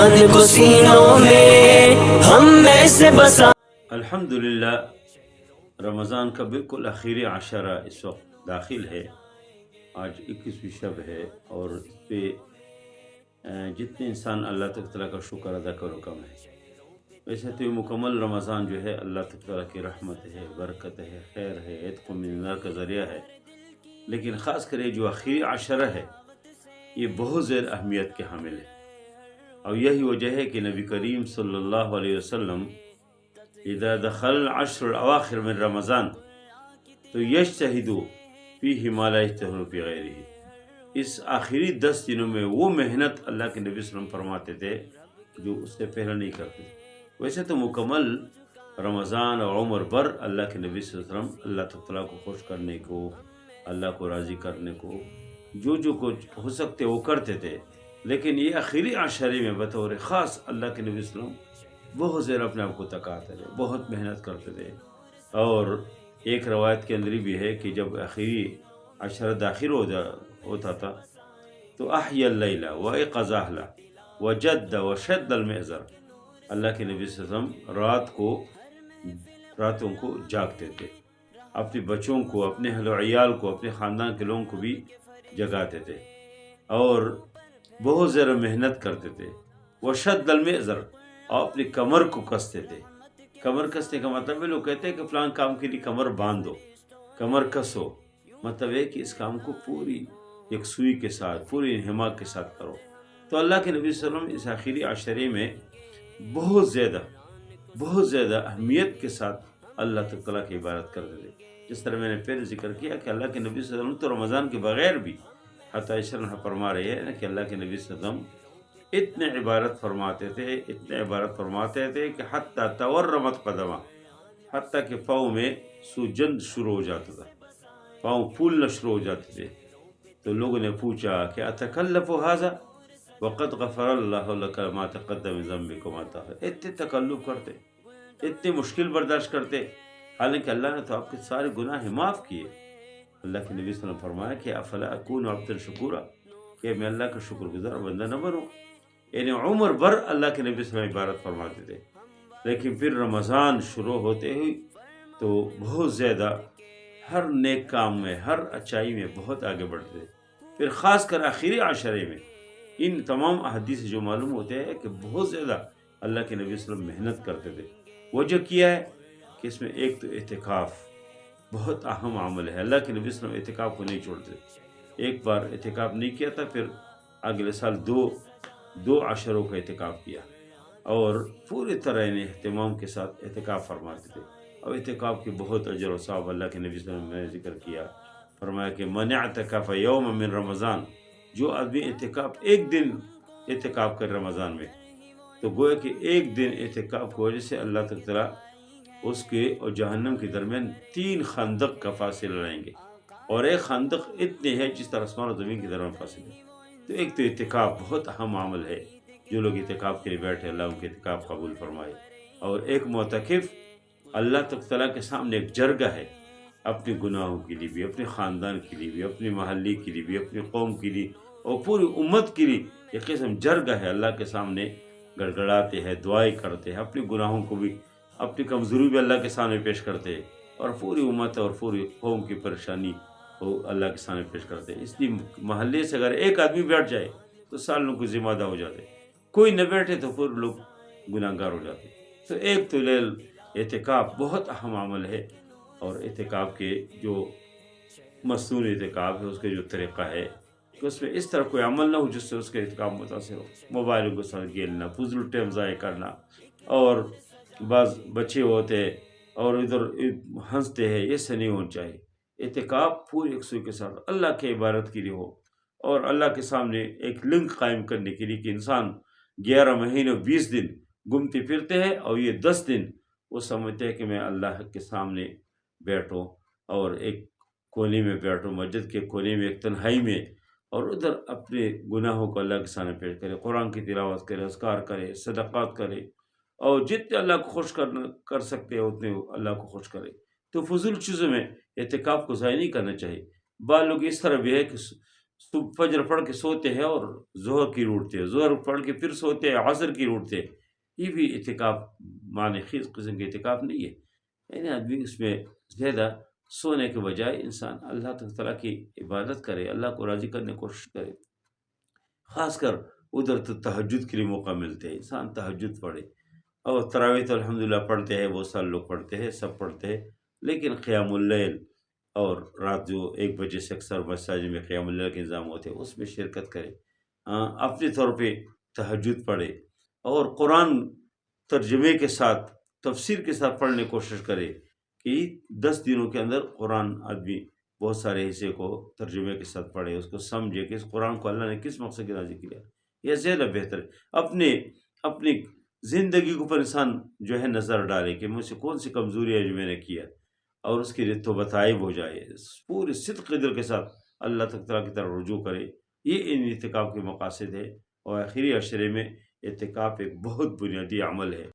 ایمان کو سینوں میں ہم میں سے بسا۔ الحمدللہ رمضان کا بالکل آخری عشرہ اس وقت داخل ہے۔ آج 21ویں شب ہے اور اس پہ جتنے انسان اللہ تعالیٰ کا شکر ادا کرو کم ہے۔ ویسے تو یہ مکمل رمضان جو ہے اللہ تعالیٰ کی رحمت ہے، برکت ہے، خیر ہے، عتق من النار کا ذریعہ ہے، لیکن خاص کر یہ جو آخری عشرہ ہے یہ بہت زیادہ اہمیت کے حامل ہے، اور یہی وجہ ہے کہ نبی کریم صلی اللہ علیہ وسلم اذا دخل العشر الاواخر من رمضان تو یجتہد فیہ ما لا یجتہد فی غیرہ، اس آخری 10 دنوں میں وہ محنت اللہ کے نبی صلی اللہ علیہ وسلم فرماتے تھے جو اس سے پہلے نہیں کرتے تھے۔ ویسے تو مکمل رمضان اور عمر بھر اللہ کے نبی صلی اللہ علیہ وسلم اللہ تعالیٰ کو خوش کرنے کو، اللہ کو راضی کرنے کو جو کچھ ہو سکتے وہ کرتے تھے، لیکن یہ آخری عشرے میں بطور خاص اللہ کے نبی صلی اللہ علیہ وسلم بہت زیادہ اپنے آپ کو تکاتے تھے، بہت محنت کرتے تھے۔ اور ایک روایت کے اندر بھی ہے کہ جب آخری عشرہ داخل ہوتا تھا تو احیا اللیل وایقظ اہلہ وجد وشد المئزر، اللہ کے نبی صلی اللہ علیہ وسلم راتوں کو جاگتے تھے، اپنے بچوں کو، اپنے اہل و عیال کو، اپنے خاندان کے لوگوں کو بھی جگاتے تھے اور بہت زیادہ محنت کرتے تھے۔ وشد المئزر، اور اپنی کمر کو کستے تھے۔ کمر کسنے کا مطلب ہے لوگ کہتے ہیں کہ فلان کام کے لیے کمر باندھ دو، کمر کسو، مطلب ہے کہ اس کام کو پوری یکسوئی کے ساتھ، پوری انہماک کے ساتھ کرو۔ تو اللہ کے نبی صلی اللہ علیہ وسلم اس آخری عشرے میں بہت زیادہ اہمیت کے ساتھ اللہ تعالیٰ کی عبادت کرتے تھے۔ جس طرح میں نے پہلے ذکر کیا کہ اللہ کے نبی صلی اللہ علیہ وسلم تو رمضان کے بغیر بھی، حتیٰ عائشہ فرما رہے ہیں کہ اللہ کے نبی صلی اللہ علیہ وسلم اتنے عبادت فرماتے تھے کہ حتیٰ تورمت قدمہ، حتیٰ کہ پاؤں میں سوجن شروع ہو جاتا تھا، پاؤں پھولنا شروع ہو جاتے تھے۔ تو لوگوں نے پوچھا کہ اتکلف ھذا وقد غفر اللہ لک ما تقدم من ذنبک وما تأخر، اتنے تکلف کرتے، اتنے مشکل برداشت کرتے، حالانکہ اللہ نے تو آپ کے سارے گناہ معاف کیے۔ اللہ کے نبی صلی اللہ علیہ وسلم نے فرمایا کہ افلا اکون عبدا شکورا، کہ میں اللہ کا شکر گزار بندہ نہ بنوں۔ یعنی عمر بھر اللہ کے نبی صلی اللہ علیہ وسلم عبادت فرماتے تھے، لیکن پھر رمضان شروع ہوتے ہی تو بہت زیادہ ہر نیک کام میں، ہر اچائی میں بہت آگے بڑھتے تھے۔ پھر خاص کر آخری عشرے میں ان تمام احادیث جو معلوم ہوتے ہیں کہ بہت زیادہ اللہ کے نبی صلی اللہ علیہ وسلم محنت کرتے تھے۔ وجہ کیا ہے کہ اس میں ایک تو اعتکاف بہت اہم عمل ہے، اللہ کے نبی صلی اللہ علیہ وسلم اعتکاف کو نہیں چھوڑتے۔ ایک بار اعتکاف نہیں کیا تھا، پھر اگلے سال دو عشروں کا اعتکاف کیا اور پوری طرح اہتمام کے ساتھ اعتکاف فرماتے تھے۔ اور اعتکاف کے بہت اجر و ثواب اللہ کے نبی صلی اللہ علیہ وسلم نے ذکر کیا، فرمایا کہ من اعتکف یوم من رمضان، جو آدمی ایک دن اعتکاف کر رمضان میں، تو گویا کہ ایک دن اعتکاف کی وجہ سے اللہ تعالیٰ اس کے اور جہنم کے درمیان 3 خندق کا فاصلہ لائیں گے، اور ایک خندق اتنے ہے جس طرح آسمان و زمین کے درمیان فاصلہ ہے۔ تو ایک تو اعتکاف بہت اہم عمل ہے، جو لوگ اعتکاف کے لیے بیٹھے اللہ ان کے اعتکاف قبول فرمائے۔ اور ایک معتکف اللہ تعالیٰ کے سامنے ایک جرگہ ہے، اپنے گناہوں کے لیے بھی، اپنے خاندان کے لیے بھی، اپنے محلے کے لیے بھی، اپنی قوم کے لیے اور پوری امت کے لیے ایک قسم جرگہ ہے، اللہ کے سامنے گڑگڑاتے ہیں، دعائیں کرتے ہیں، اپنے گناہوں کو بھی، اپنی کمزوری بھی اللہ کے سامنے پیش کرتے ہیں، اور پوری امت اور پوری قوم کی پریشانی وہ اللہ کے سامنے پیش کرتے ہیں۔ اس لیے محلے سے اگر ایک آدمی بیٹھ جائے تو سالوں کو ذمہ دار ہو جاتے، کوئی نہ بیٹھے تو پورے لوگ گناہ گار ہو جاتے۔ تو ایک تو اعتکاف بہت اہم عمل ہے، اور اعتکاف کے جو مصنون اعتکاف ہے اس کے جو طریقہ ہے کہ اس میں اس طرح کوئی عمل نہ ہو جس سے اس کے اعتکاف متاثر ہو، موبائل کو ساتھ کھیلنا، فضول ٹائم ضائع کرنا، اور بعض بچے ہوتے اور ادھر ہنستے ہیں، یہ سے نہیں ہونا چاہیے۔ اعتکاف پوری یکسوئی کے ساتھ اللہ کے عبادت کے لیے ہو، اور اللہ کے سامنے ایک لنک قائم کرنے کے لیے کہ انسان 11 مہینے 20 دن گھومتے پھرتے ہیں، اور یہ 10 دن وہ سمجھتے ہیں کہ میں اللہ کے سامنے بیٹھوں، اور ایک کونے میں بیٹھوں، مسجد کے کونے میں ایک تنہائی میں، اور ادھر اپنے گناہوں کو اللہ کے سامنے پیش کرے، قرآن کی تلاوت کرے، اذکار کرے، صدقات کرے، اور جتنے اللہ کو خوش کر سکتے ہیں اتنے اللہ کو خوش کرے۔ تو فضول چیزوں میں اعتکاف کو ضائع نہیں کرنا چاہیے۔ بعض لوگ اس طرح بھی ہے کہ صبح فجر پڑھ کے سوتے ہیں اور ظہر کی اٹھتے ہیں، ظہر پڑھ کے پھر سوتے ہیں، عصر کی اٹھتے ہیں، یہ بھی اعتکاف معنی خیز قسم کے اعتکاف نہیں ہے۔ یعنی آدمی اس میں زیادہ سونے کے بجائے انسان اللہ تعالیٰ کی عبادت کرے، اللہ کو راضی کرنے کی کوشش کرے، خاص کر ادھر تو تہجد کے لیے موقع ملتے ہیں، انسان تہجد پڑھے۔ اور تراویح تو الحمدللہ پڑھتے ہیں، بہت سارے لوگ پڑھتے ہیں، سب پڑھتے ہیں، لیکن قیام اللیل اور رات جو 1 بجے سے اکثر مساجد میں قیام اللیل کے انتظام ہوتے ہیں اس میں شرکت کرے، اپنے طور پہ تہجد پڑھے، اور قرآن ترجمے کے ساتھ تفسیر کے ساتھ پڑھنے کی کوشش کرے کہ 10 دنوں کے اندر قرآن آدمی بہت سارے حصے کو ترجمے کے ساتھ پڑھے، اس کو سمجھے کہ اس قرآن کو اللہ نے کس مقصد کے نازل کیا۔ یہ زیادہ بہتر ہے۔ اپنی زندگی کے اوپر انسان جو ہے نظر ڈالے کہ مجھ سے کون سی کمزوری ہے جو میں نے کیا، اور اس کے لیے توبہ طائب ہو جائے، پورے صدق دل کے ساتھ اللہ تعالیٰ کی طرف رجوع کرے۔ یہ ان اعتکاف کے مقاصد ہے، اور آخری عشرے میں اعتکاف ایک بہت بنیادی عمل ہے۔